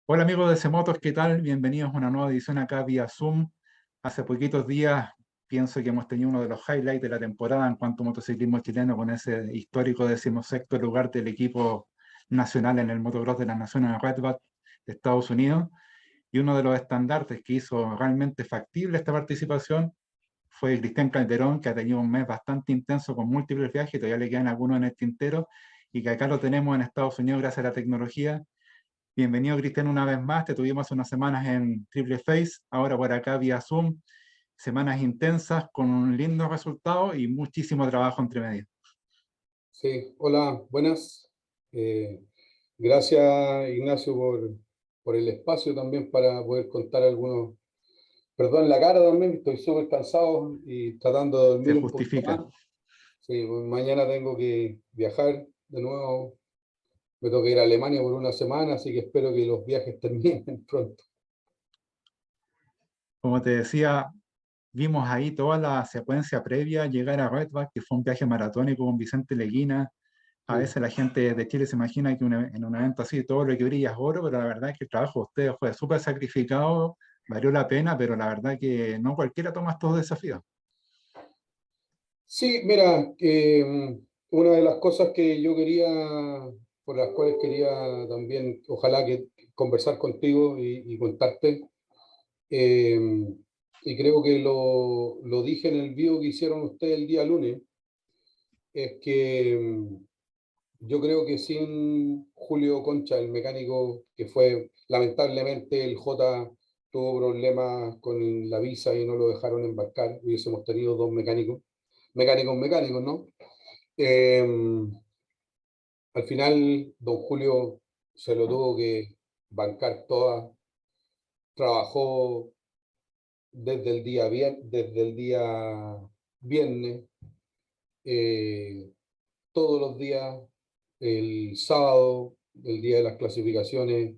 Hola amigos de Cemotos, ¿qué tal? Bienvenidos a una nueva edición acá vía Zoom. Hace poquitos días pienso que hemos tenido uno de los highlights de la temporada en cuanto a motociclismo chileno con ese histórico 16º lugar del equipo nacional en el Motocross de las Naciones Red Bull de Estados Unidos. Y uno de los estandartes que hizo realmente factible esta participación fue Cristian Calderón, que ha tenido un mes bastante intenso con múltiples viajes, todavía le quedan algunos en el tintero, y que acá lo tenemos en Estados Unidos gracias a la tecnología. Bienvenido, Cristian, una vez más. Te tuvimos hace unas semanas en Triple Face, ahora por acá vía Zoom. Semanas intensas con un lindo resultado y muchísimo trabajo entre medio. Sí, hola, buenas. Eh, Gracias, Ignacio, por el espacio también para poder contar algunos. Perdón la cara también, estoy súper cansado y tratando de Se dormir un poquito justifica. más. Sí, pues mañana tengo que viajar de nuevo. Me tengo que ir a Alemania por una semana, así que espero que los viajes terminen pronto. Como te decía, vimos ahí toda la secuencia previa a llegar a Redback, que fue un viaje maratónico con Vicente Leguina. A Sí. veces la gente de Chile se imagina que en un evento así todo lo que brilla es oro, pero la verdad es que el trabajo de ustedes fue súper sacrificado, valió la pena, pero la verdad que no cualquiera toma estos desafíos. Sí, mira, que una de las cosas que yo quería, por las cuales quería también, ojalá que conversar contigo y contarte, eh, y creo que lo dije en el video que hicieron ustedes el día lunes, es que yo creo que sin Julio Concha, el mecánico que fue, lamentablemente el J tuvo problemas con la visa y no lo dejaron embarcar, hubiésemos tenido dos mecánicos, ¿no? Eh, Al final, don Julio se lo tuvo que bancar toda, trabajó desde el día viernes, eh, todos los días, el sábado, el día de las clasificaciones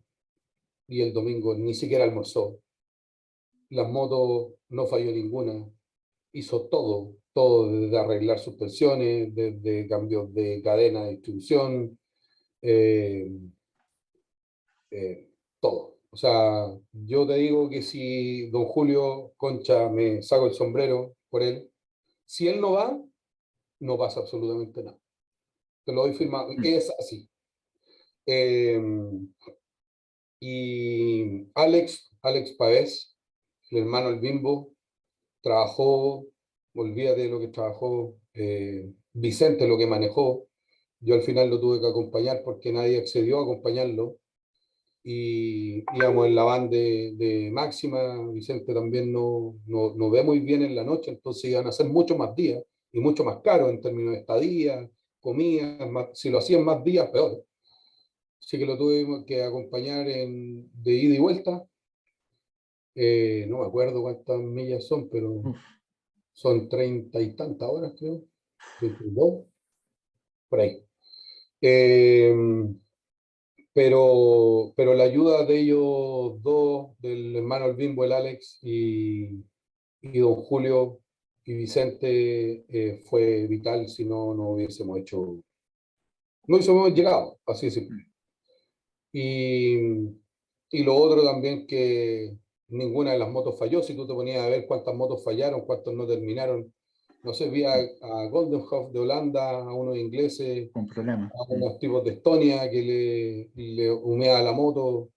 y el domingo ni siquiera almorzó. Las motos no falló ninguna, hizo todo desde arreglar suspensiones, desde cambios de cadena de distribución, eh, todo. O sea, yo te digo que si don Julio Concha me saco el sombrero por él, si él no va, no pasa absolutamente nada. Te lo doy firmado. Es así. Eh, y Alex Pavés, el hermano El Bimbo, trabajó, olvídate de lo que trabajó, Vicente lo que manejó. Yo al final lo tuve que acompañar porque nadie accedió a acompañarlo. Y íbamos en la van de Máxima, Vicente también no ve muy bien en la noche, entonces iban a ser mucho más días y mucho más caro en términos de estadía, comida, si lo hacían más días, peor. Así que lo tuvimos que acompañar de ida y vuelta. No me acuerdo cuántas millas son, pero Uf. son 30 y tantas horas, creo, 32, por ahí. Eh, pero la ayuda de ellos dos, del hermano El Bimbo, el Alex y don Julio y Vicente, fue vital, si no, no hubiésemos hecho, no hubiésemos llegado, así es. Y, y lo otro también que ninguna de las motos falló, si tú te ponías a ver cuántas motos fallaron, cuántos no terminaron, no sé, vi a Goldenhoff de Holanda, a unos ingleses, Con problemas. a unos tipos de Estonia que le humea la moto.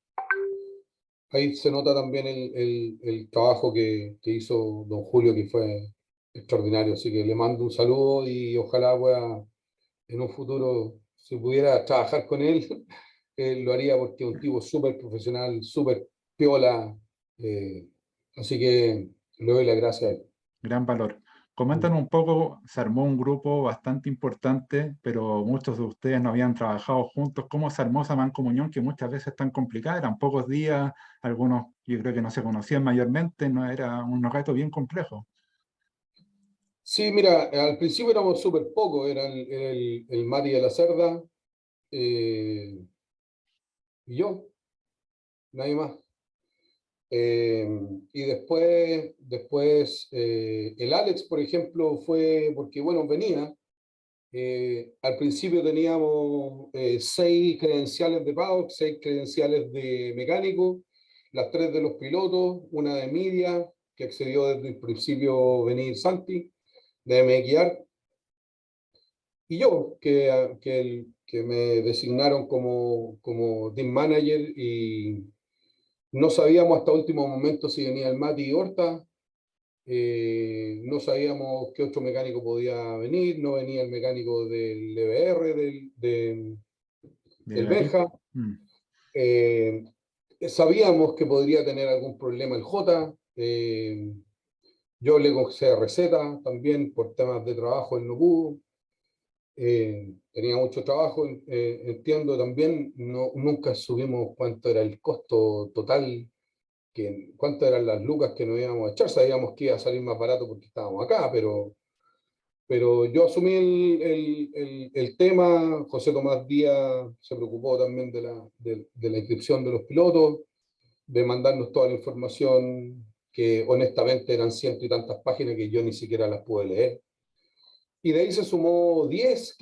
Ahí se nota también el trabajo que hizo don Julio, que fue extraordinario. Así que le mando un saludo y ojalá pueda en un futuro, si pudiera trabajar con él, lo haría porque es un tipo súper profesional, súper piola. eh, Así que le doy las gracias a él. Gran valor. Coméntanos un poco, se armó un grupo bastante importante, pero muchos de ustedes no habían trabajado juntos. ¿Cómo se armó esa mancomunión que muchas veces es tan complicada? Eran pocos días, algunos yo creo que no se conocían mayormente, no era un reto bien complejo. Sí, mira, al principio éramos súper pocos, el Mati de la Cerda, y yo, nadie más. Eh, y después el Alex, por ejemplo, fue porque, bueno, venía. Al principio teníamos 6 credenciales de PADOC, 6 credenciales de mecánico, las 3 de los pilotos, una de media, que accedió desde el principio venir Santi, de MXR, y yo, que me designaron como team manager, y no sabíamos hasta último momento si venía el Mati y Horta. No sabíamos qué otro mecánico podía venir, no venía el mecánico del EBR, De del Garí. Benja. Eh, Sabíamos que podría tener algún problema el J. Yo le conseguí receta también por temas de trabajo, él no pudo. Tenía mucho trabajo, entiendo también, no, nunca subimos cuánto era el costo total, cuántas eran las lucas que nos íbamos a echar. Sabíamos que iba a salir más barato porque estábamos acá, pero yo asumí el tema. José Tomás Díaz se preocupó también de la inscripción de los pilotos, de mandarnos toda la información, que honestamente eran ciento y tantas páginas que yo ni siquiera las pude leer. Y de ahí se sumó 10,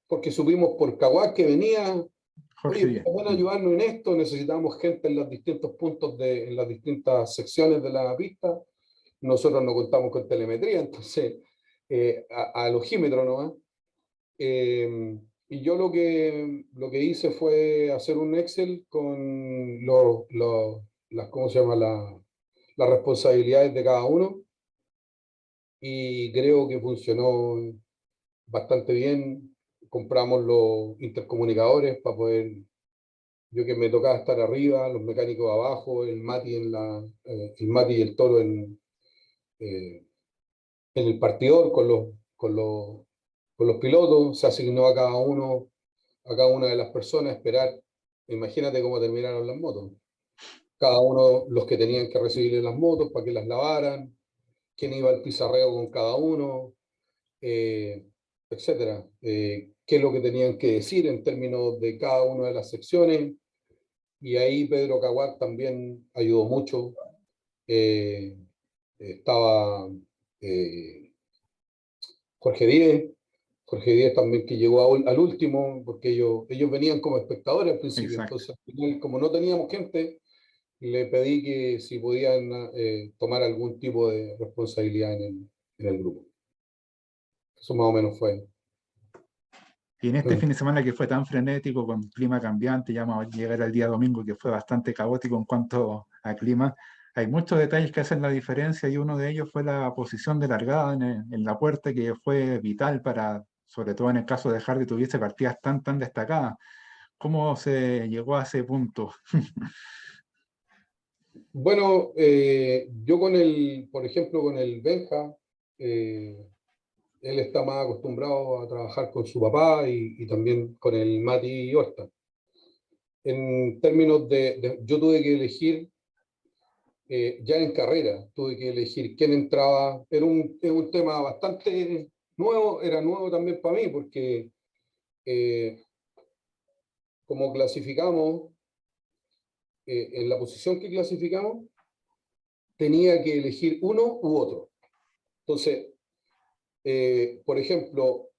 porque supimos por Caguas que venía. Jorge Oye, Díaz. pueden ayudarnos en esto, necesitamos gente en los distintos puntos, en las distintas secciones de la pista. Nosotros no contamos con telemetría, entonces al ojímetro nomás. Y yo lo que hice fue hacer un Excel con ¿cómo se llama? Las responsabilidades de cada uno, y creo que funcionó bastante bien. Compramos los intercomunicadores para poder, yo que me tocaba estar arriba, los mecánicos abajo, el Mati el Mati y el Toro eh, en el partidor con los pilotos. Se asignó a cada una de las personas a esperar. Imagínate cómo terminaron las motos. Cada uno, los que tenían que recibirle las motos para que las lavaran, quién iba al pizarreo con cada uno, etcétera. Qué es lo que tenían que decir en términos de cada una de las secciones. Y ahí Pedro Caguac también ayudó mucho. Eh, Estaba eh, Jorge Díez. Jorge Díez también, que llegó al último, porque ellos venían como espectadores al principio. Exacto. Entonces, al final, como no teníamos gente, le pedí que si podían tomar algún tipo de responsabilidad en el grupo. Eso más o menos fue. Y en este fin de semana que fue tan frenético, con clima cambiante, ya vamos a llegar al día domingo que fue bastante caótico en cuanto a clima, hay muchos detalles que hacen la diferencia, y uno de ellos fue la posición de largada en la puerta, que fue vital para, sobre todo en el caso de Hardy, tuviese partidas tan destacadas. ¿Cómo se llegó a ese punto? Bueno, yo por ejemplo, con el Benja, eh, él está más acostumbrado a trabajar con su papá, y también con el Mati Horta. En términos yo tuve que elegir, ya en carrera, tuve que elegir quién entraba. Es un tema bastante nuevo, era nuevo también para mí, porque eh, como clasificamos, en la posición que clasificamos, tenía que elegir uno u otro. Entonces, por ejemplo,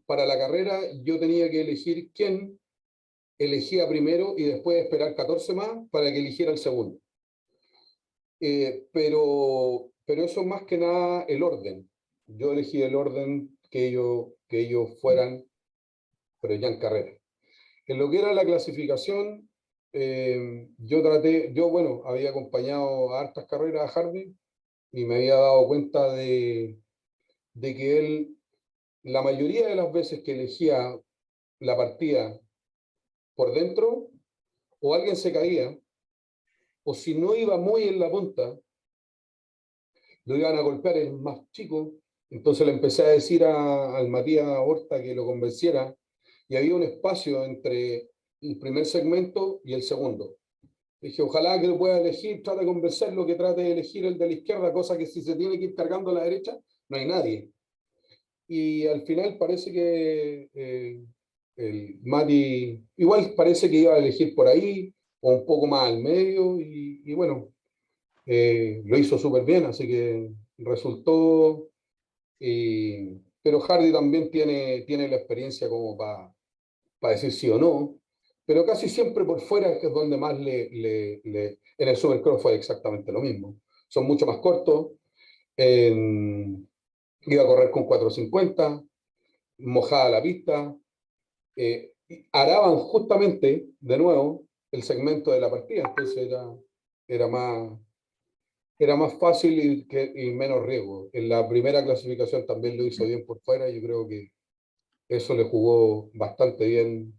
para la carrera yo tenía que elegir quién elegía primero y después esperar 14 más para que eligiera el segundo. Pero eso más que nada el orden. Yo elegí el orden que ellos fueran, pero ya en carrera. En lo que era la clasificación, bueno, había acompañado a hartas carreras a Hardy, y me había dado cuenta de que él, la mayoría de las veces que elegía la partida por dentro, o alguien se caía, o si no iba muy en la punta, lo iban a golpear el más chico. Entonces le empecé a decir al Matías Horta que lo convenciera, y había un espacio entre el primer segmento y el segundo. Dije, ojalá que lo pueda elegir, trate de convencerlo, que trate de elegir el de la izquierda, cosa que si se tiene que ir cargando a la derecha, no hay nadie. Y al final parece que el Mati igual parece que iba a elegir por ahí, o un poco más al medio, y bueno, lo hizo súper bien, así que resultó. pero Hardy también tiene la experiencia como para decir sí o no, pero casi siempre por fuera es donde más en el Supercross fue exactamente lo mismo. Son mucho más cortos, iba a correr con 450, mojada la pista, araban justamente, de nuevo, el segmento de la partida, entonces era más, era más fácil y menos riesgo. En la primera clasificación también lo hizo bien por fuera, yo creo que eso le jugó bastante bien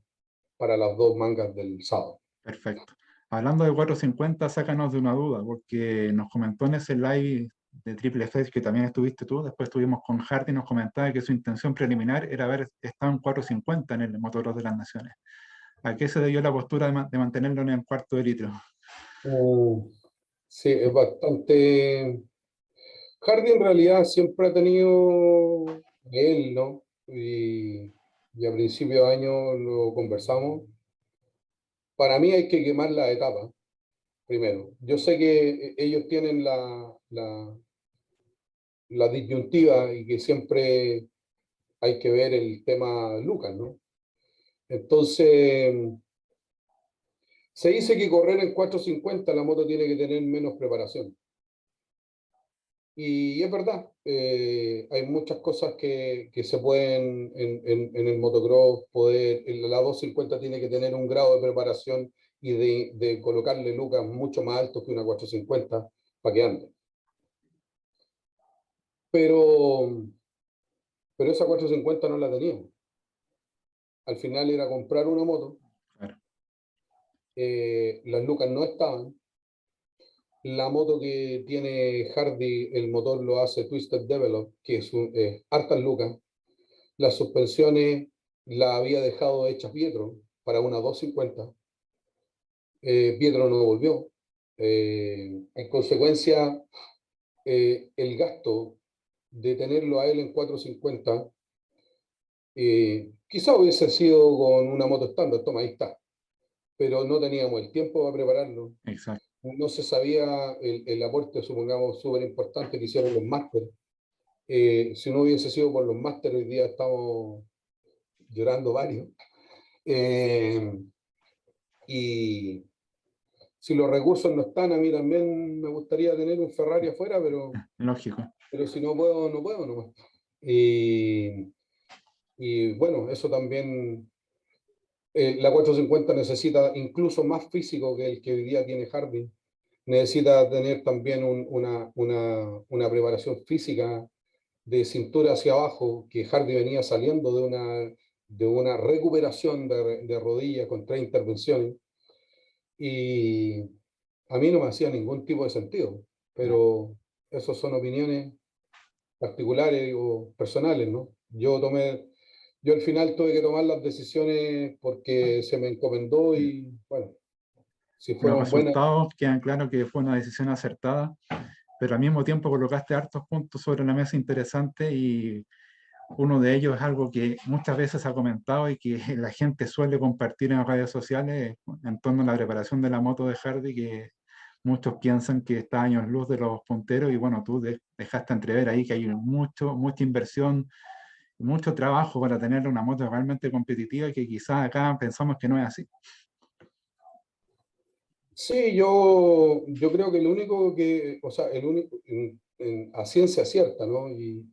para las dos mangas del sábado. Perfecto. Hablando de 450, sácanos de una duda, porque nos comentó en ese live de Triple Fest que también estuviste tú, después estuvimos con Hardy y nos comentaba que su intención preliminar era haber estado en 450 en el Motocross de las Naciones. ¿A qué se debió la postura de mantenerlo en el cuarto de litro? Mm, sí, es bastante... Hardy en realidad siempre ha tenido él, ¿no? Y a principio de año lo conversamos. Para mí hay que quemar la etapa, primero. Yo sé que ellos tienen la disyuntiva y que siempre hay que ver el tema Lucas, ¿no? Entonces, se dice que correr en 450 la moto tiene que tener menos preparación. Y es verdad, hay muchas cosas que se pueden en el motocross poder, la 250 tiene que tener un grado de preparación y de colocarle lucas mucho más altos que una 450 para que ande. Pero, pero esa 450 no la teníamos. Al final era comprar una moto, Claro. las lucas no estaban. La moto que tiene Hardy, el motor lo hace Twisted Develop, que es hartas lucas. Las suspensiones la había dejado hecha Pietro para una 250. Pietro no volvió. En consecuencia, el gasto de tenerlo a él en 450 quizá hubiese sido con una moto estándar, toma, ahí está, pero no teníamos el tiempo para prepararlo. Exacto. No se sabía el aporte, supongamos, súper importante que hicieron los másteres. Si no hubiese sido por los másteres, hoy día estamos llorando varios. Eh, y si los recursos no están, a mí también me gustaría tener un Ferrari afuera, Lógico. pero si no puedo, no puedo nomás. Y, y bueno, eso también, la 450 necesita incluso más físico que el que hoy día tiene Hardy. Necesita tener también una preparación física de cintura hacia abajo, que Hardy venía saliendo de una recuperación de rodilla con 3 intervenciones. Y a mí no me hacía ningún tipo de sentido, pero esas son opiniones particulares o personales, ¿no? Yo al final tuve que tomar las decisiones porque se me encomendó y bueno, si Los fueron buenas. resultados quedan claros que fue una decisión acertada, pero al mismo tiempo colocaste hartos puntos sobre la mesa interesantes y uno de ellos es algo que muchas veces ha comentado y que la gente suele compartir en las redes sociales en torno a la preparación de la moto de Hardy, que muchos piensan que está a años luz de los punteros y bueno, tú dejaste entrever ahí que hay mucha inversión, mucho trabajo para tener una moto realmente competitiva y que quizás acá pensamos que no es así. Sí, yo creo que lo único que, o sea, el único, a ciencia cierta, ¿no? Y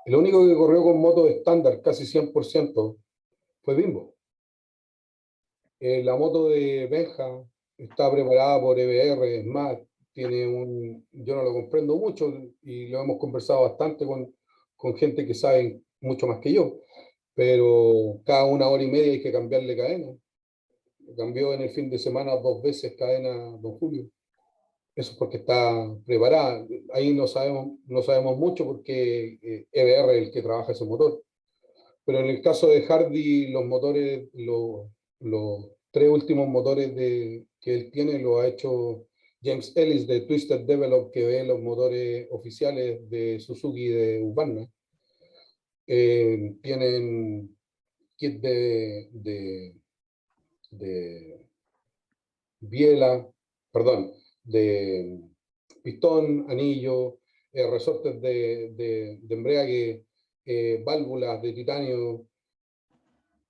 el único que corrió con moto estándar casi 100% fue Bimbo. La moto de Benja está preparada por EBR, es más, yo no lo comprendo mucho y lo hemos conversado bastante con gente que sabe mucho más que yo, pero cada 1 hora y media hay que cambiarle cadena. Cambió en el fin de semana 2 veces cadena Don Julio. Eso es porque está preparada. Ahí no sabemos mucho porque EBR es el que trabaja ese motor. Pero en el caso de Hardy, los motores, los 3 últimos motores que él tiene, lo ha hecho James Ellis de Twisted Develop, que ve los motores oficiales de Suzuki y de Husqvarna. Tienen kit de biela, perdón, de pistón, anillo, resortes de embrague válvulas de titanio,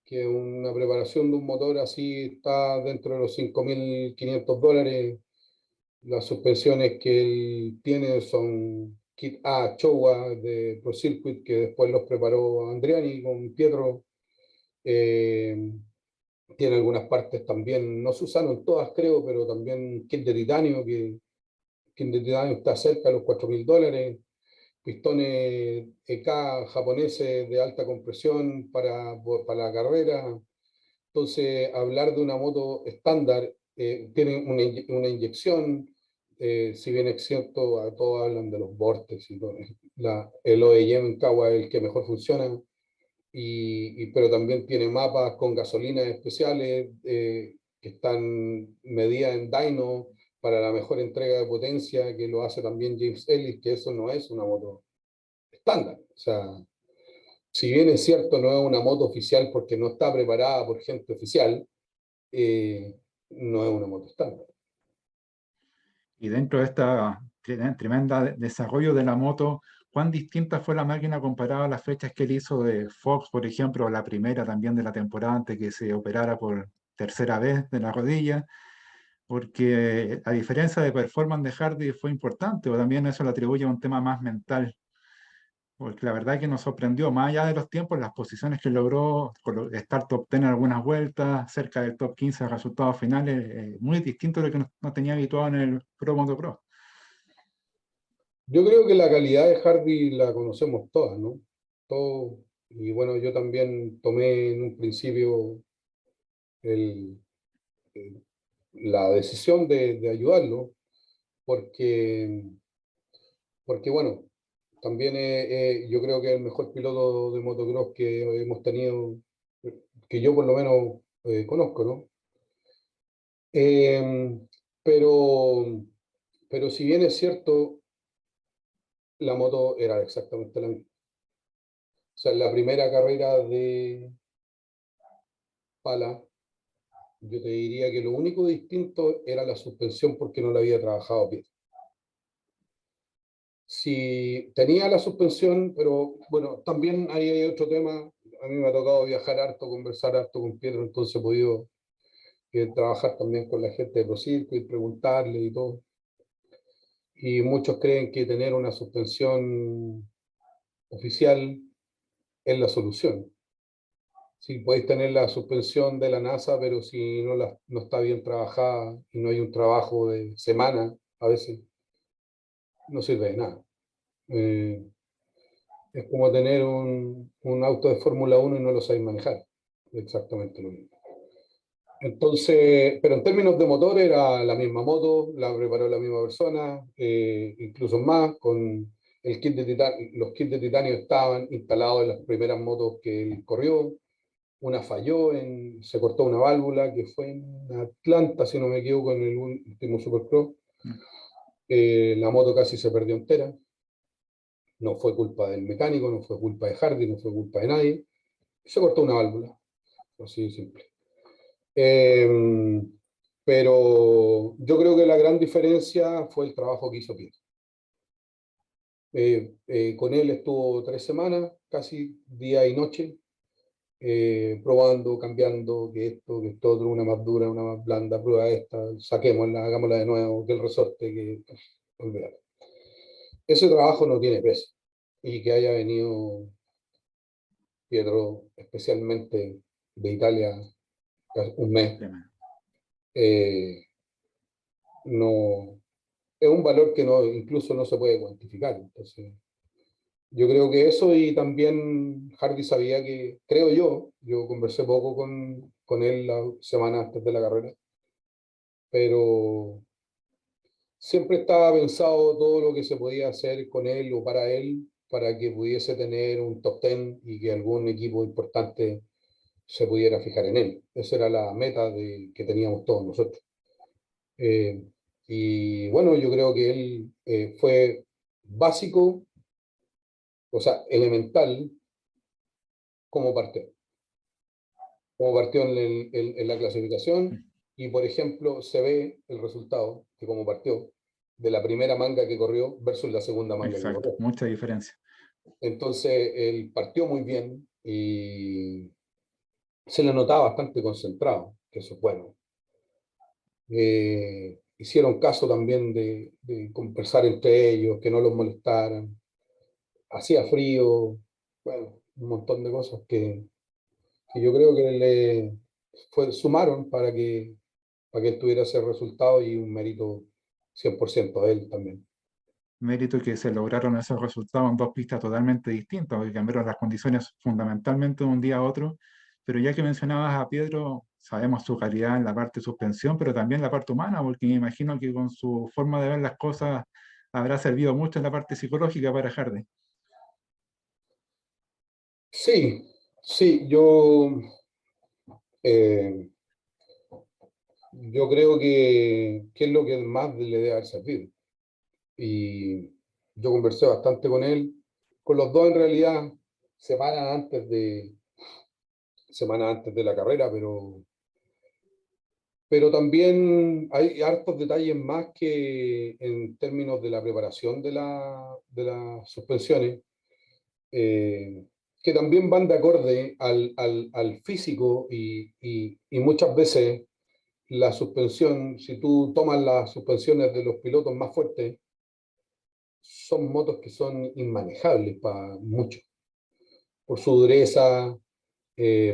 que una preparación de un motor así está dentro de los $5.500. Las suspensiones que él tiene son Kit A Showa de Pro Circuit, que después los preparó Andriani con Pietro. Eh, Tiene algunas partes también, no se usaron todas creo, pero también kit de titanio, que kit de titanio está cerca de los $4.000. Pistones EK japoneses de alta compresión para la carrera. Entonces, hablar de una moto estándar, tiene una inyección, si bien es cierto, a todos hablan de los vortex y todo. El OEM en Kawa es el que mejor funciona, pero también tiene mapas con gasolinas especiales, que están medidas en dyno para la mejor entrega de potencia, que lo hace también James Ellis, que eso no es una moto estándar. O sea, si bien es cierto, no es una moto oficial porque no está preparada por gente oficial, no es una moto estándar. Y dentro de esta tremenda desarrollo de la moto, ¿cuán distinta fue la máquina comparada a las fechas que él hizo de Fox, por ejemplo, o la primera también de la temporada antes que se operara por tercera vez de la rodilla? Porque a diferencia de performance de Hardy fue importante, o también eso lo atribuye a un tema más mental, porque la verdad que nos sorprendió, más allá de los tiempos, las posiciones que logró, estar top 10 en algunas vueltas, cerca del top 15 de resultados finales, muy distinto de lo que nos tenía habituado en el Pro Moto Pro. Yo creo que la calidad de Hardy la conocemos todas, ¿no? Todo, y bueno, yo también tomé en un principio el, la decisión de ayudarlo, porque, porque bueno, también yo creo que es el mejor piloto de motocross que hemos tenido, que yo por lo menos conozco, ¿no? Eh, pero, pero si bien es cierto, la moto era exactamente la misma. O sea, en la primera carrera de Pala, yo te diría que lo único distinto era la suspensión porque no la había trabajado bien. Si tenía la suspensión, pero bueno, también ahí hay otro tema. A mí me ha tocado viajar harto, conversar harto con Pietro, entonces he podido trabajar también con la gente de ProCircuit y preguntarle y todo. Y muchos creen que tener una suspensión oficial es la solución. Sí, podéis tener la suspensión de la NASA, pero si no está bien trabajada y no hay un trabajo de semana, a veces no sirve de nada. Eh, es como tener un auto de Fórmula 1 y no lo sabéis manejar. Exactamente lo mismo. Entonces, pero en términos de motor era la misma moto, la preparó la misma persona, incluso más, con el kit de titanio. Los kits de titanio estaban instalados en las primeras motos que él corrió. Una falló, se cortó una válvula, que fue en Atlanta, si no me equivoco, en el último Supercross. La moto casi se perdió entera. No fue culpa del mecánico, no fue culpa de Hardy, no fue culpa de nadie. Se cortó una válvula, así de simple. Eh, pero yo creo que la gran diferencia fue el trabajo que hizo Pietro. Con él estuvo 3 semanas, casi día y noche, probando, cambiando, que esto otro, una más dura, una más blanda, prueba esta, saquémosla, hagámosla de nuevo, que el resorte, que olvidar. Ese trabajo no tiene peso. Y que haya venido Pietro, especialmente de Italia, un mes, eh, no, es un valor que no, incluso no se puede cuantificar. Entonces, yo creo que eso, y también Hardy sabía que, creo yo conversé poco con él la semana antes de la carrera, pero siempre estaba pensado todo lo que se podía hacer con él o para que pudiese tener un top 10 y que algún equipo importante se pudiera fijar en él. Esa era la meta que teníamos todos nosotros. Eh, y bueno, yo creo que él fue básico, o sea, elemental, como partió. Como partió en la clasificación, y por ejemplo se ve el resultado de cómo partió de la primera manga que corrió versus la segunda manga que Exacto, corrió. mucha diferencia. Entonces, él partió muy bien y se le notaba bastante concentrado, que eso es bueno. Hicieron caso también de conversar entre ellos, que no los molestaran. Hacía frío, bueno, un montón de cosas que yo creo que sumaron para que él tuviera ese resultado y un mérito 100% de él también. Mérito que se lograron esos resultados en dos pistas totalmente distintas, porque cambiaron las condiciones fundamentalmente de un día a otro. Pero ya que mencionabas a Pedro, sabemos su calidad en la parte de suspensión, pero también la parte humana, porque me imagino que con su forma de ver las cosas habrá servido mucho en la parte psicológica para Hardy. Sí, sí, eh, yo creo que es lo que más le debe haber servido. Y yo conversé bastante con él, con los dos en realidad, semanas semanas antes de la carrera, pero también hay hartos detalles más que en términos de la preparación de las suspensiones, eh, que también van de acorde al físico y muchas veces la suspensión, si tú tomas las suspensiones de los pilotos más fuertes, son motos que son inmanejables para muchos, por su dureza,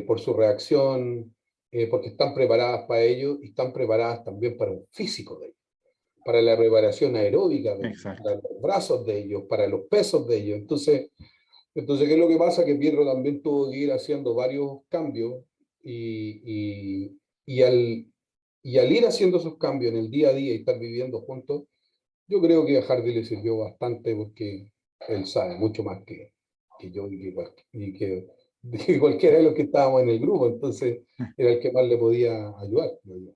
por su reacción, porque están preparadas para ello y están preparadas también para un físico de ellos, para la preparación aeróbica de ellos, Exacto. para los brazos de ellos, para los pesos de ellos. Entonces, ¿qué es lo que pasa? Que Pirro también tuvo que ir haciendo varios cambios y, y, y al, y al ir haciendo esos cambios en el día a día y estar viviendo juntos, yo creo que a Hardy le sirvió bastante porque él sabe mucho más que yo que cualquiera de los que estábamos en el grupo, entonces era el que más le podía ayudar, creo yo.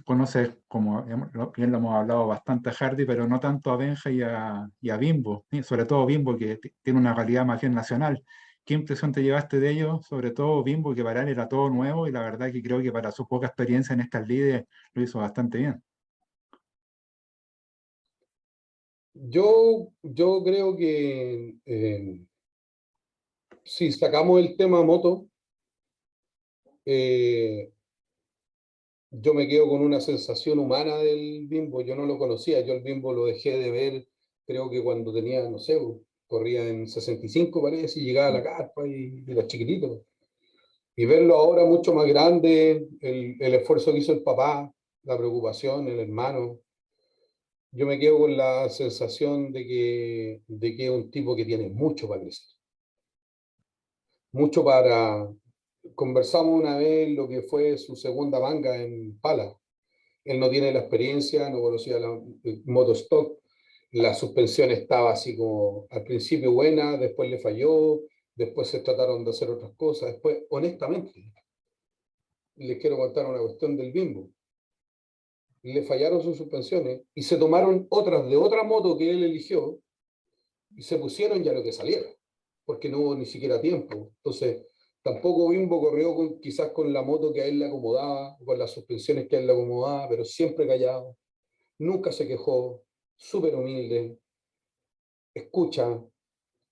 Conoces, como bien lo hemos hablado bastante a Hardy, pero no tanto a Benja y a Bimbo, ¿sí? Sobre todo Bimbo, que tiene una calidad más bien nacional. ¿Qué impresión te llevaste de ellos? Sobre todo Bimbo, que para él era todo nuevo y la verdad que creo que para su poca experiencia en estas lides lo hizo bastante bien. Yo creo que si sacamos el tema moto, eh, yo me quedo con una sensación humana del Bimbo. Yo no lo conocía, yo el Bimbo lo dejé de ver, creo que cuando tenía, no sé, corría en 65 parece, y llegaba a la carpa y era chiquitito. Y verlo ahora mucho más grande, el esfuerzo que hizo el papá, la preocupación, el hermano, yo me quedo con la sensación de que es un tipo que tiene mucho para crecer, mucho para... Conversamos una vez lo que fue su segunda manga en Pala. Él no tiene la experiencia, no conocía la motostock, la suspensión estaba así como al principio buena, después le falló, después se trataron de hacer otras cosas, después, honestamente, les quiero contar una cuestión del Bimbo. Le fallaron sus suspensiones y se tomaron otras de otra moto que él eligió y se pusieron ya lo que saliera, porque no hubo ni siquiera tiempo. Entonces, tampoco Bimbo corrió quizás con la moto que a él le acomodaba, con las suspensiones que a él le acomodaba, pero siempre callado, nunca se quejó, súper humilde, escucha,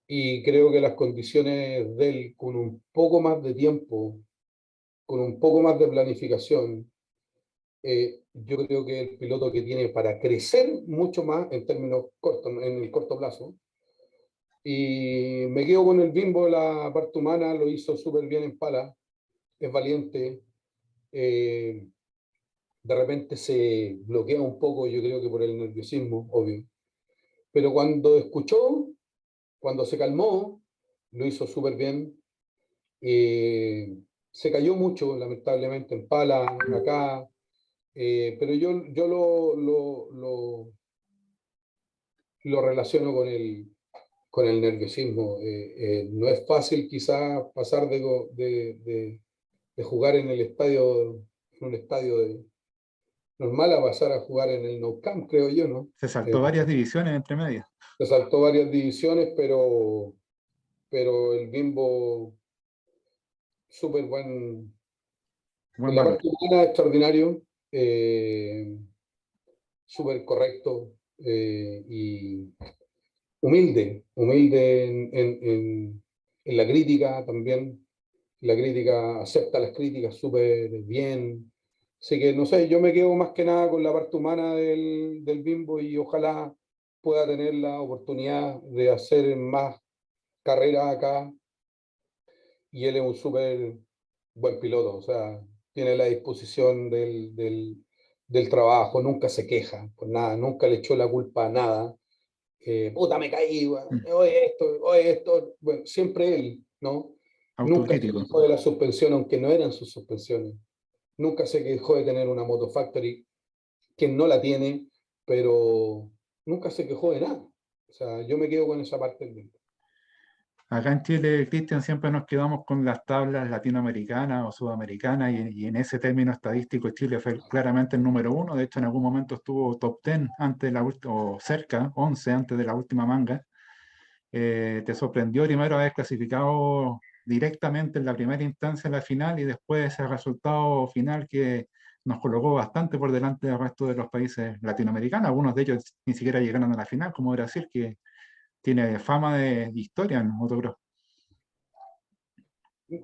y creo que las condiciones de él, con un poco más de tiempo, con un poco más de planificación, yo creo que el piloto que tiene para crecer mucho más en términos cortos, en el corto plazo. Y me quedo con el Bimbo, la parte humana, lo hizo súper bien en pala, es valiente, eh, de repente se bloquea un poco, yo creo que por el nerviosismo, obvio. Pero cuando escuchó, cuando se calmó, lo hizo súper bien. Se cayó mucho, lamentablemente, en pala, acá, pero yo lo relaciono con el nerviosismo. No es fácil quizás pasar de jugar en el estadio, en un estadio normal a pasar a jugar en el Nou Camp, creo yo, ¿no? Se saltó varias divisiones entre medias. Se saltó varias divisiones, pero el Bimbo, súper buen. Buen En la valor. parte humana, extraordinario, eh, súper correcto, y humilde en la crítica también. La crítica, acepta las críticas súper bien. Así que, no sé, yo me quedo más que nada con la parte humana del Bimbo y ojalá pueda tener la oportunidad de hacer más carrera acá. Y él es un súper buen piloto, o sea, tiene la disposición del trabajo, nunca se queja por nada, nunca le echó la culpa a nada. Puta, me caí, Mm. oye esto, bueno, siempre él, ¿no? Nunca se Autocrítico. quejó de la suspensión, aunque no eran sus suspensiones. Nunca se quejó de tener una Moto Factory, que no la tiene, pero nunca se quejó de nada. O sea, yo me quedo con esa parte del libro. Acá en Chile, Cristian, siempre nos quedamos con las tablas latinoamericanas o sudamericanas y en ese término estadístico Chile fue claramente el número uno. De hecho, en algún momento estuvo top 10 antes de la o cerca, 11 antes de la última manga. ¿Te sorprendió primero haber clasificado directamente en la primera instancia en la final y después ese resultado final que nos colocó bastante por delante del resto de los países latinoamericanos? Algunos de ellos ni siquiera llegaron a la final, como Brasil, que tiene fama de historia en motocross.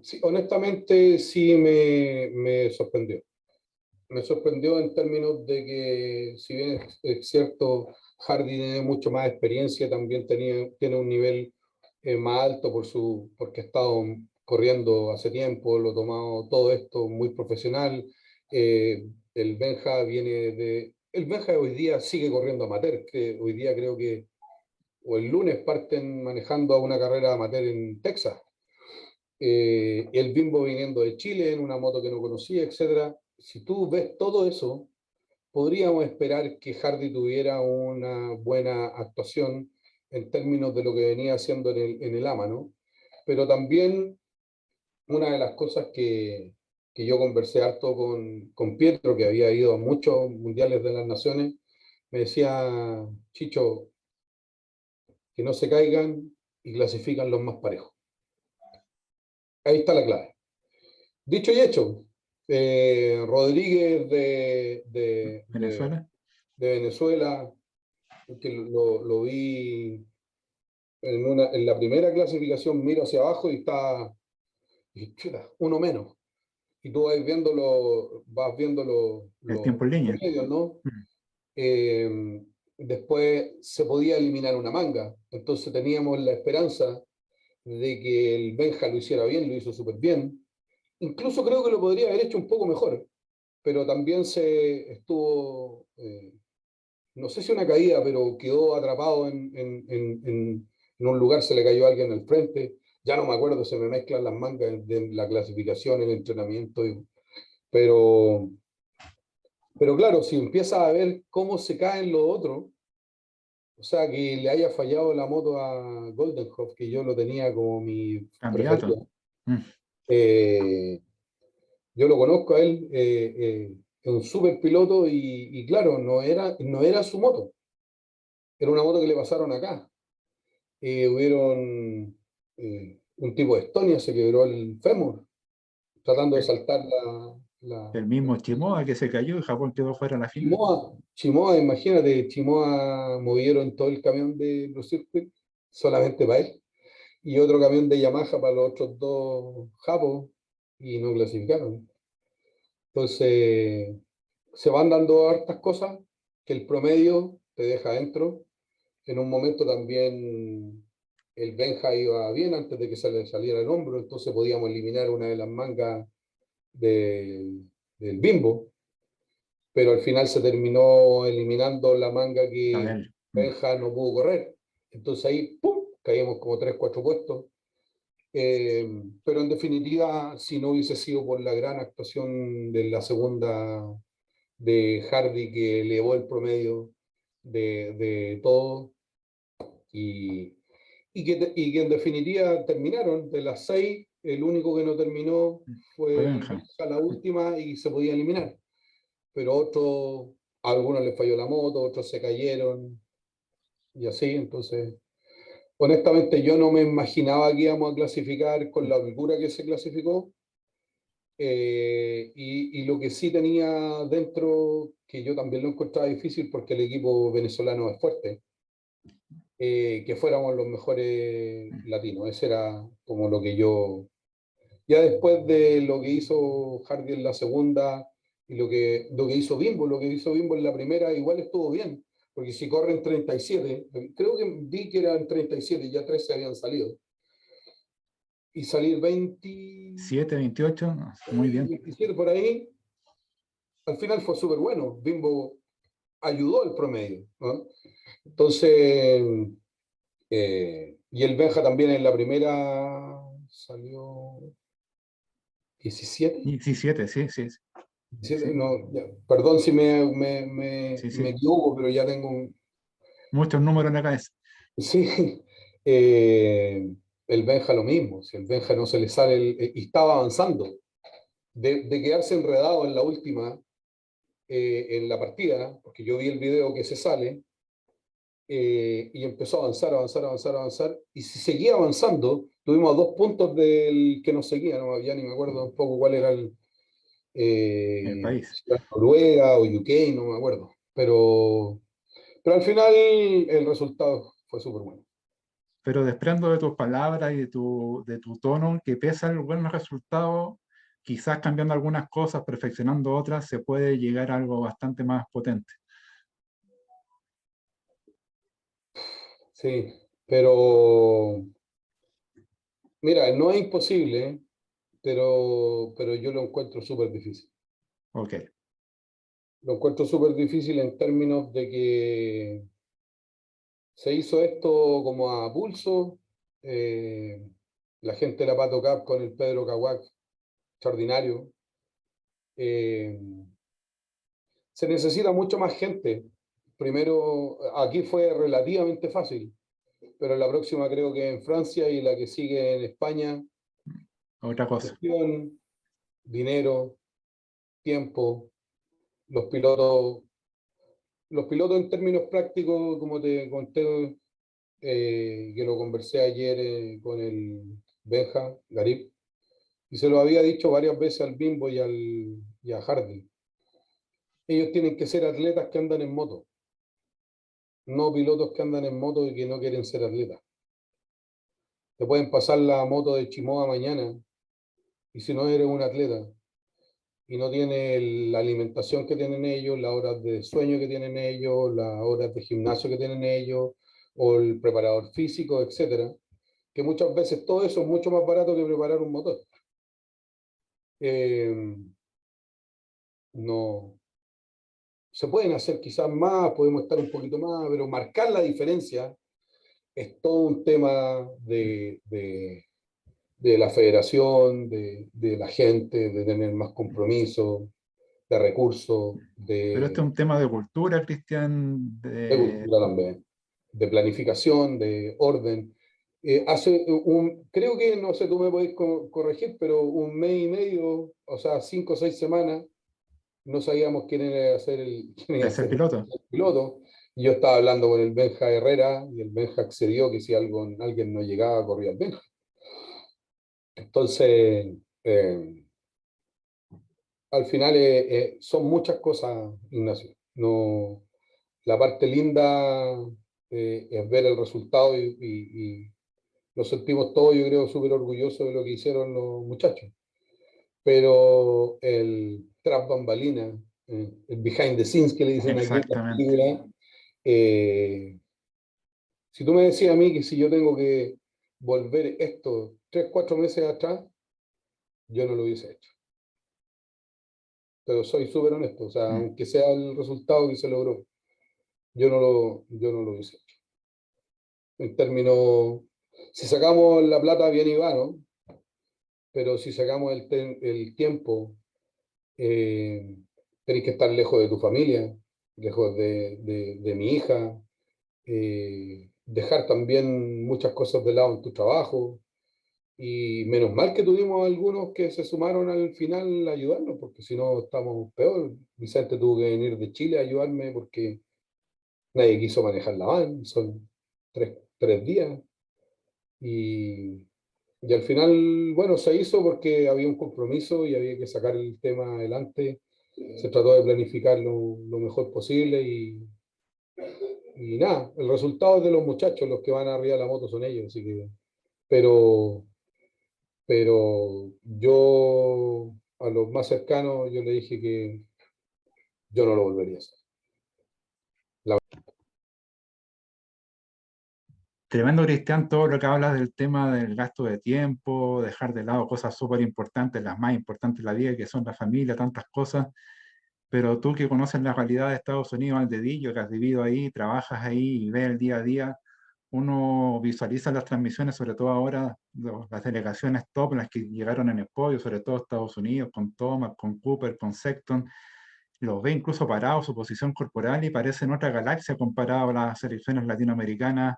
Sí, honestamente, sí me sorprendió. Me sorprendió en términos de que, si bien es cierto, Hardy tiene mucho más experiencia, también tiene un nivel más alto porque ha estado corriendo hace tiempo, lo ha tomado todo esto muy profesional. El Benja El Benja hoy día sigue corriendo amateur, que hoy día creo que, o el lunes parten manejando a una carrera amateur en Texas. El Bimbo viniendo de Chile en una moto que no conocía, etcétera. Si tú ves todo eso, podríamos esperar que Hardy tuviera una buena actuación en términos de lo que venía haciendo en el AMA, ¿no? Pero también una de las cosas que yo conversé harto con Pietro, que había ido a muchos mundiales de las naciones, me decía, Chicho, que no se caigan y clasifican los más parejos. Ahí está la clave. Dicho y hecho, Rodríguez Venezuela. de Venezuela, que lo vi en la primera clasificación, miro hacia abajo y está chuta, uno menos. Y tú vas viendo El tiempo en los línea. promedios, ¿no? Mm. Eh, Después se podía eliminar una manga, entonces teníamos la esperanza de que el Benja lo hiciera bien, lo hizo súper bien. Incluso creo que lo podría haber hecho un poco mejor, pero también se estuvo, no sé si una caída, pero quedó atrapado en un lugar, se le cayó a alguien al frente. Ya no me acuerdo, se me mezclan las mangas de la clasificación, el entrenamiento, pero, pero claro, si empiezas a ver cómo se caen los otros, o sea, que le haya fallado la moto a Goldenhoff, que yo lo tenía como mi Candidato. preferido. Mm. eh, yo lo conozco a él, es un súper piloto y claro, no era su moto, era una moto que le pasaron acá. Hubieron un tipo de Estonia, se quebró el fémur tratando de El, saltar el mismo Chimoa que se cayó y Japón quedó fuera de la final. Chimoa, imagínate, Chimoa movieron todo el camión de los circuitos solamente para él y otro camión de Yamaha para los otros dos japos y no clasificaron. Entonces, se van dando hartas cosas que el promedio te deja adentro. En un momento también el Benja iba bien antes de que se le saliera el hombro, entonces podíamos eliminar una de las mangas del Bimbo, pero al final se terminó eliminando la manga A que él. Mm. Benja no pudo correr. Entonces ahí, ¡pum!, caímos como 3 4 puestos. Pero en definitiva, si no hubiese sido por la gran actuación de la segunda de Hardy que elevó el promedio de todo y, y que en definitiva terminaron. De las 6, el único que no terminó Fue fue el Benja. Benja, la última, y se podía eliminar. Pero otros, a algunos les falló la moto, otros se cayeron y así. Entonces, honestamente, yo no me imaginaba que íbamos a clasificar con la holgura que se clasificó. Y lo que sí tenía dentro, que yo también lo encontraba difícil porque el equipo venezolano es fuerte, que fuéramos los mejores latinos. Ese era como lo que yo, ya después de lo que hizo Hardy en la segunda y lo que hizo Bimbo en la primera, igual estuvo bien, porque si corren 37, creo que vi que eran 37, ya 13 habían salido, y salir 20, 7, 28, muy bien. 27 por ahí, al final fue súper bueno. Bimbo ayudó al promedio, ¿no? Entonces, y el Benja también en la primera salió 17. 17, sí, sí, sí, No, perdón si sí, me sí. equivoco, pero ya tengo un... Muchos números en la cabeza. Sí, eh, el Benja lo mismo, si el Benja no se le sale, y estaba avanzando, de quedarse enredado en la última, en la partida, porque yo vi el video que se sale, y empezó a avanzar, avanzar, avanzar, avanzar, y si seguía avanzando, tuvimos 2 puntos del que nos seguía, no, ya ni me acuerdo un poco cuál era El país. si era Noruega o UK, no me acuerdo, pero al final el resultado fue súper bueno. Pero desprendo de tus palabras y de tu tono que pese al buen resultado, quizás cambiando algunas cosas, perfeccionando otras, se puede llegar a algo bastante más potente. Sí, pero mira, no es imposible, pero yo lo encuentro súper difícil. Ok, Lo encuentro súper difícil en términos de que se hizo esto como a pulso. eh, la gente de la Pato Cap con el Pedro Caguac, extraordinario. Eh, Se necesita mucho más gente. Primero, aquí fue relativamente fácil, pero la próxima creo que en Francia y la que sigue en España, otra cosa. gestión, dinero, tiempo, los pilotos, los pilotos en términos prácticos, como te conté, que lo conversé ayer con el Benja Garib, y se lo había dicho varias veces al Bimbo y a Hardy. Ellos tienen que ser atletas que andan en moto, no pilotos que andan en moto y que no quieren ser atletas. Te pueden pasar la moto de Chimoa mañana y si no eres un atleta y no tienes la alimentación que tienen ellos, las horas de sueño que tienen ellos, las horas de gimnasio que tienen ellos, o el preparador físico, etcétera, que muchas veces todo eso es mucho más barato que preparar un motor. Eh, no, se pueden hacer quizás más, podemos estar un poquito más, pero marcar la diferencia es todo un tema de la federación, de la gente, de tener más compromiso, de recursos, Pero este es un tema de cultura, Cristian, de cultura también, de planificación, de orden. Creo que, no sé, tú me podés corregir, pero un mes y medio, o sea, 5 o 6 semanas, no sabíamos quién era quién iba de a ser ser piloto. el piloto. Y yo estaba hablando con el Benja Herrera y el Benja accedió que si alguien no llegaba, corría el Benja. Entonces, al final son muchas cosas, Ignacio. No, la parte linda es ver el resultado y nos sentimos todos, yo creo, súper orgullosos de lo que hicieron los muchachos. Pero el tras bambalina, el behind the scenes que le dicen aquí en la Exactamente. película, eh, si tú me decías a mí que si yo tengo que volver esto 3, 4 meses atrás, yo no lo hubiese hecho. Pero soy súper honesto, o sea, Mm. aunque sea el resultado que se logró, yo no lo hubiese hecho. En términos, si sacamos la plata, bien y va, ¿no? Pero si sacamos el tiempo, eh, tenés que estar lejos de tu familia, lejos de mi hija, dejar también muchas cosas de lado en tu trabajo. Y menos mal que tuvimos algunos que se sumaron al final a ayudarnos, porque si no estamos peor. Vicente tuvo que venir de Chile a ayudarme porque nadie quiso manejar la van, son 3 días. Y, y al final, bueno, se hizo porque había un compromiso y había que sacar el tema adelante. Se trató de planificar lo mejor posible y nada, el resultado es de los muchachos, los que van arriba de la moto son ellos, así que, pero, pero yo a los más cercanos yo le dije que yo no lo volvería a hacer. Tremendo, Cristian, todo lo que hablas del tema del gasto de tiempo, dejar de lado cosas súper importantes, las más importantes de la vida, que son la familia, tantas cosas. Pero tú que conoces la realidad de Estados Unidos al dedillo, que has vivido ahí, trabajas ahí y ves el día a día, uno visualiza las transmisiones, sobre todo ahora, las delegaciones top, las que llegaron en el podio, sobre todo Estados Unidos, con Thomas, con Cooper, con Sexton, los ve incluso parados, su posición corporal y parecen otra galaxia comparado a las selecciones latinoamericanas.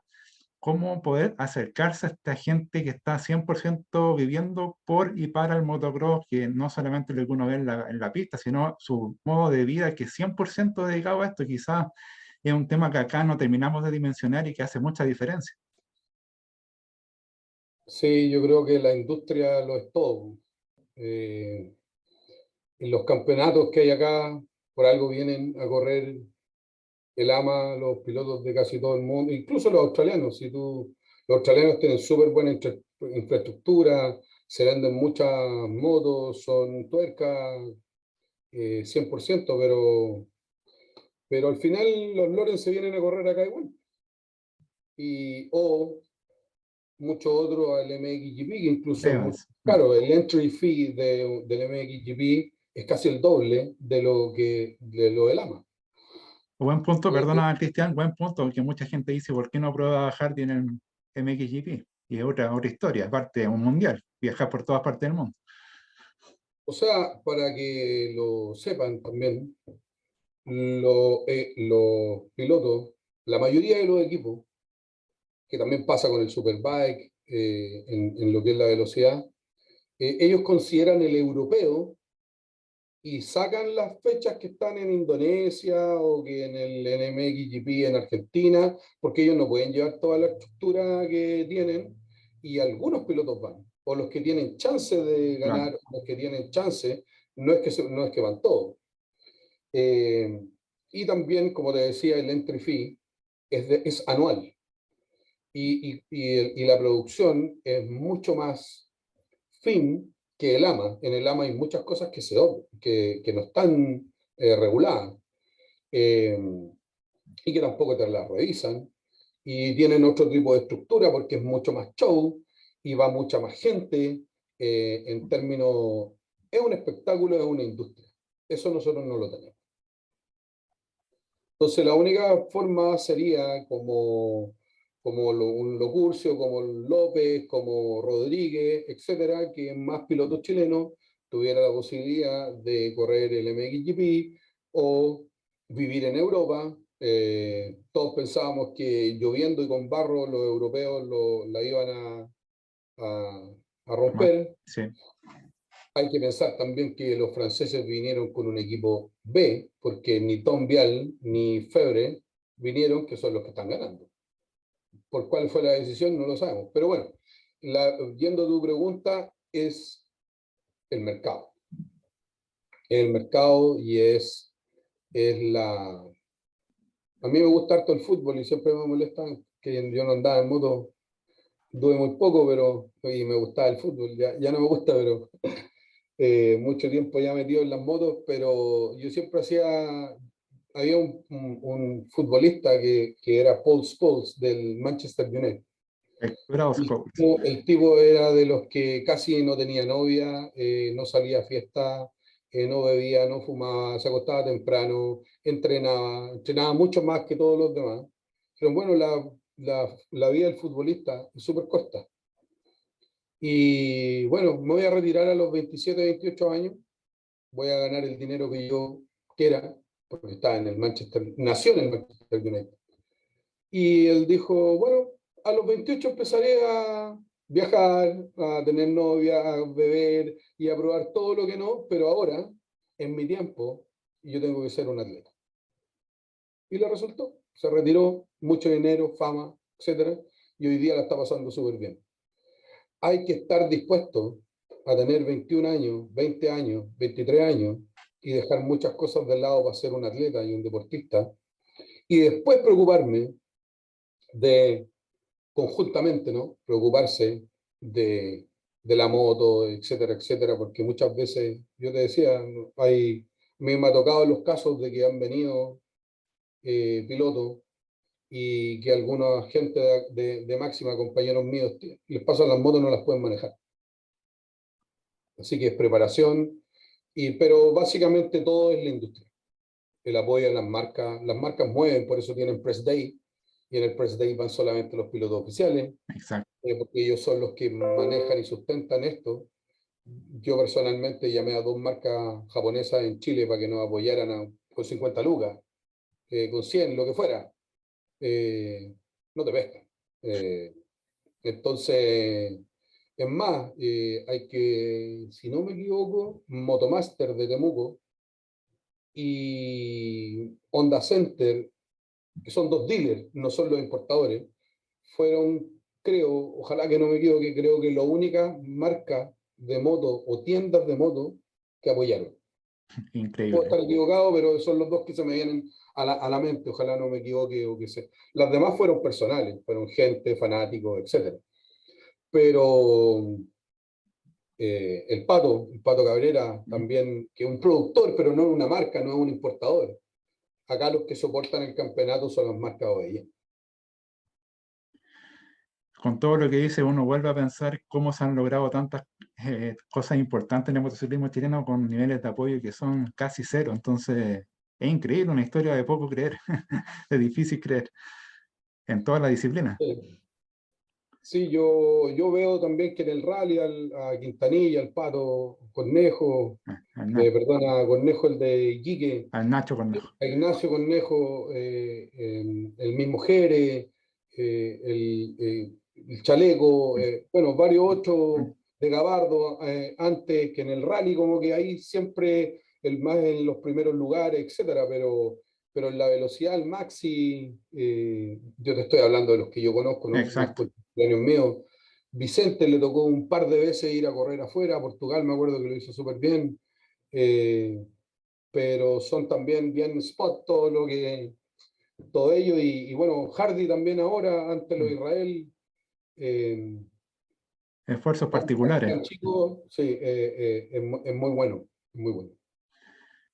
¿Cómo poder acercarse a esta gente que está 100% viviendo por y para el motocross, que no solamente lo que uno ve en la pista, sino su modo de vida que es 100% dedicado a esto? Quizás es un tema que acá no terminamos de dimensionar y que hace mucha diferencia. Sí, yo creo que la industria lo es todo. En los campeonatos que hay acá, por algo vienen a correr el AMA, los pilotos de casi todo el mundo, incluso los australianos. Los australianos tienen súper buena infraestructura, se venden muchas motos, son tuercas, 100%, pero al final los Loren se vienen a correr acá igual. O muchos otros al MXGP, que incluso es muy Evans. caro. El entry fee del MXGP es casi el doble de lo del AMA. Buen punto, Eh, perdona, Cristian, buen punto, porque mucha gente dice, ¿por qué no prueba Hardy en el MXGP? Y es otra historia, aparte de un mundial, viajar por todas partes del mundo. o sea, para que lo sepan también, los pilotos, la mayoría de los equipos, que también pasa con el Superbike, en lo que es la velocidad, ellos consideran el europeo y sacan las fechas que están en Indonesia o que en el NMXGP en Argentina, porque ellos no pueden llevar toda la estructura que tienen y algunos pilotos van, o los que tienen chance de Claro. ganar, los que tienen chance, no es que van todos. Eh, y también, como te decía, el entry fee es anual y la producción es mucho más fin que el AMA. En el AMA hay muchas cosas que no están reguladas eh, y que tampoco te las revisan. Y tienen otro tipo de estructura porque es mucho más show y va mucha más gente. En términos, es un espectáculo, es una industria. Eso nosotros no lo tenemos. Entonces, la única forma sería como un Locurcio, como López, como Rodríguez, etcétera, que más pilotos chilenos tuvieran la posibilidad de correr el MXGP o vivir en Europa. Todos pensábamos que lloviendo y con barro los europeos la iban a romper. Sí. Hay que pensar también que los franceses vinieron con un equipo B, porque ni Tom Vial ni Febre vinieron, que son los que están ganando. ¿Por cuál fue la decisión? No lo sabemos. Pero bueno, yendo a tu pregunta, es el mercado. El mercado y es la... A mí me gusta harto el fútbol y siempre me molesta que yo no andaba en moto, anduve muy poco, pero y me gustaba el fútbol. Ya no me gusta, pero mucho tiempo ya metido en las motos, pero yo siempre había un futbolista que era Paul Scholes del Manchester United. Bravo, coach. El tipo era de los que casi no tenía novia, no salía a fiesta, no bebía, no fumaba, se acostaba temprano, entrenaba mucho más que todos los demás. Pero bueno, la vida del futbolista es súper corta. Y bueno, me voy a retirar a los 27, 28 años, voy a ganar el dinero que yo quiera, porque estaba en el Manchester, nació en el Manchester United. Y él dijo, bueno, a los 28 empezaré a viajar, a tener novia, a beber y a probar todo lo que no, pero ahora, en mi tiempo, yo tengo que ser un atleta. Y le resultó, se retiró, mucho dinero, fama, etcétera, y hoy día la está pasando súper bien. Hay que estar dispuesto a tener 21 años, 20 años, 23 años y dejar muchas cosas de lado para ser un atleta y un deportista y después preocuparme de, conjuntamente, ¿no? Preocuparse de la moto, etcétera, etcétera, porque muchas veces, yo te decía, me ha tocado los casos de que han venido pilotos y que algunos gente de máxima, compañeros míos, les pasan las motos, no las pueden manejar. Así que es preparación, pero básicamente todo es la industria. El apoyo a las marcas mueven, por eso tienen Press Day, y en el Press Day van solamente los pilotos oficiales, Exacto. porque ellos son los que manejan y sustentan esto. Yo personalmente llamé a 2 marcas japonesas en Chile para que nos apoyaran con 50 lucas, con 100, lo que fuera. No te pescan. Entonces, es más, hay que, si no me equivoco, Motomaster de Temuco y Honda Center, que son 2 dealers, no son los importadores, fueron, creo, ojalá que no me equivoque, creo que la única marca de moto o tiendas de moto que apoyaron. Puedo Increíble. estar equivocado, pero son los dos que se me vienen a la mente, ojalá no me equivoque o que sea. Las demás fueron personales, fueron gente, fanáticos, etcétera. Pero el Pato Cabrera también, que es un productor, pero no es una marca, no es un importador. Acá los que soportan el campeonato son las marcas OEM. Con todo lo que dice, uno vuelve a pensar cómo se han logrado tantas cosas importantes en el motociclismo chileno con niveles de apoyo que son casi cero. Entonces, es increíble, una historia de poco creer, de difícil creer, en toda la disciplina. Sí, sí, yo veo también que en el rally a Quintanilla, al Pato Cornejo, Al, Na- perdona, a Cornejo el de Iquique, al Nacho Cornejo. a Ignacio Cornejo, el mismo Jere, el Chaleco, bueno, varios otros de Gabardo, antes que en el rally, como que ahí siempre el más en los primeros lugares, etcétera, pero en la velocidad al maxi, yo te estoy hablando de los que yo conozco, ¿no? Más Exacto. contemporáneos míos. Vicente le tocó un par de veces ir a correr afuera, a Portugal me acuerdo que lo hizo súper bien. Eh, pero son también bien spot todo ello, y bueno, Hardy también ahora, ante lo de Israel, eh, Esfuerzos tan particulares. chico, sí, es muy bueno, muy bueno.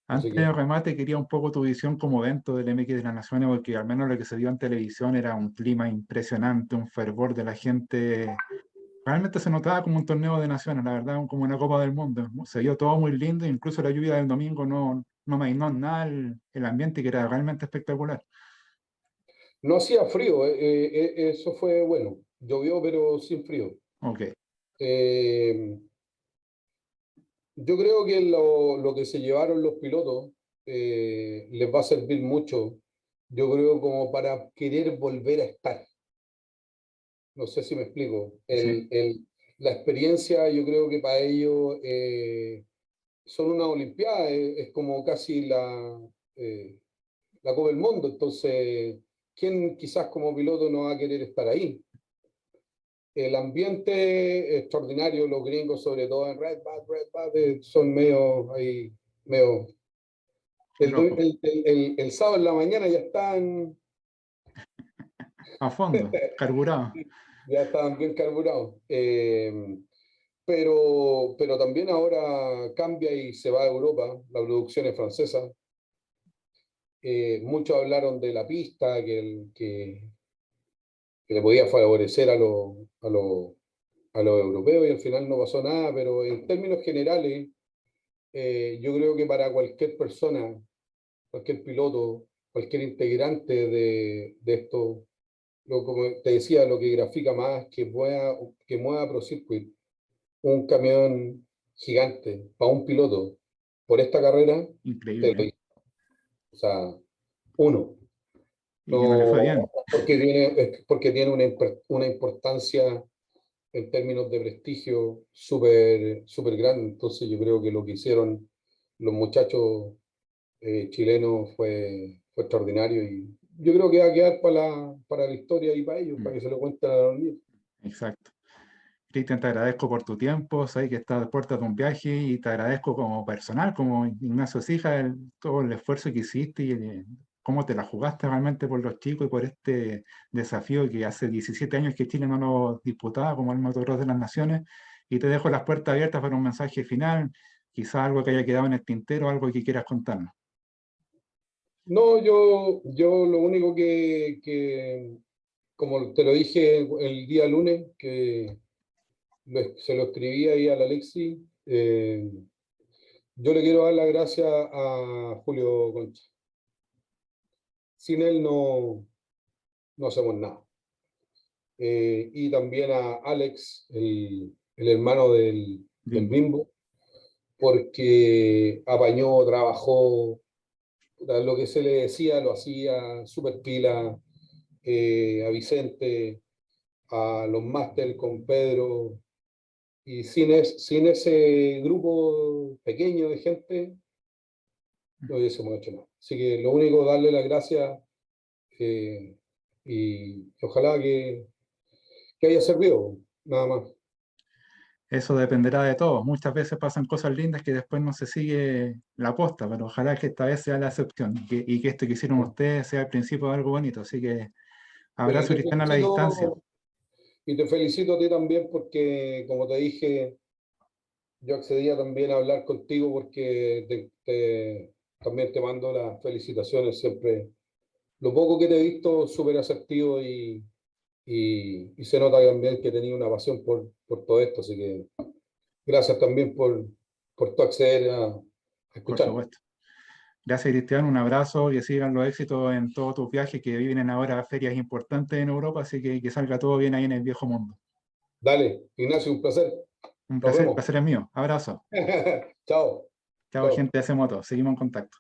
Así Antes que de remate, quería un poco tu visión como evento del MX de las Naciones, porque al menos lo que se vio en televisión era un clima impresionante, un fervor de la gente. Realmente se notaba como un torneo de naciones, la verdad, como una Copa del Mundo. Se vio todo muy lindo, incluso la lluvia del domingo no mainó en nada el ambiente, que era realmente espectacular. no hacía frío, eso fue bueno, llovió pero sin frío. Ok, Eh, yo creo que lo que se llevaron los pilotos les va a servir mucho, yo creo como para querer volver a estar. No sé si me explico. sí, La experiencia, yo creo que para ellos son una olimpiada, es como casi la Copa del Mundo. Entonces, ¿quién quizás como piloto no va a querer estar ahí? El ambiente extraordinario, los gringos, sobre todo en Red Bad, son medio ahí, medio. qué El, loco. el sábado en la mañana A fondo, carburado. ya estaban bien carburados. Pero también ahora cambia y se va a Europa, la producción es francesa. Muchos hablaron de la pista que le podía favorecer a los europeos y al final no pasó nada, pero en términos generales, yo creo que para cualquier persona, cualquier piloto, cualquier integrante de esto, como te decía, lo que grafica más que mueva ProCircuit un camión gigante para un piloto por esta carrera, te lo Increíble. digo. O sea, uno. Y que no le fue No, bien. porque tiene una importancia en términos de prestigio súper súper grande. Entonces yo creo que lo que hicieron los muchachos chilenos fue extraordinario y yo creo que va a quedar para la historia y para ellos, para que se lo cuenten a los niños. Exacto. Cristian, te agradezco por tu tiempo, sé que estás a puertas de un viaje y te agradezco como personal, como Ignacio Sija, todo el esfuerzo que hiciste y cómo te la jugaste realmente por los chicos y por este desafío que hace 17 años que Chile no lo disputaba como el Motocross de las Naciones. Y te dejo las puertas abiertas para un mensaje final, quizás algo que haya quedado en el tintero, algo que quieras contarnos. No, yo lo único como te lo dije el día lunes, que se lo escribí ahí al Alexi, yo le quiero dar las gracias a Julio Concha. Sin él no hacemos nada. Y también a Alex, el hermano del Bimbo. Bimbo, porque apañó, trabajó, lo que se le decía lo hacía, súper pila, a Vicente, a los máster con Pedro, y sin ese grupo pequeño de gente, no hubiésemos hecho nada. Así que lo único, darle las gracias, y ojalá que haya servido, nada más. Eso dependerá de todos. Muchas veces pasan cosas lindas que después no se sigue la posta, pero ojalá que esta vez sea la excepción y que esto que hicieron ustedes sea el principio de algo bonito. Así que Mira, y abrazo, Cristian, a la distancia. te felicito a ti también porque, como te dije, yo accedía también a hablar contigo porque también te mando las felicitaciones siempre. Lo poco que te he visto, súper asertivo y se nota también que tenía una pasión por todo esto. Así que gracias también por tu acceder a Por escucharme. supuesto. Gracias, Cristian. Un abrazo, que sigan los éxitos en todos tus viajes, que vienen ahora ferias importantes en Europa, así que salga todo bien ahí en el viejo mundo. Dale, Ignacio, un placer. Un Nos placer, vemos. placer es mío. Abrazo. Chao. Chao, Chao. gente de Ese Moto. Seguimos en contacto.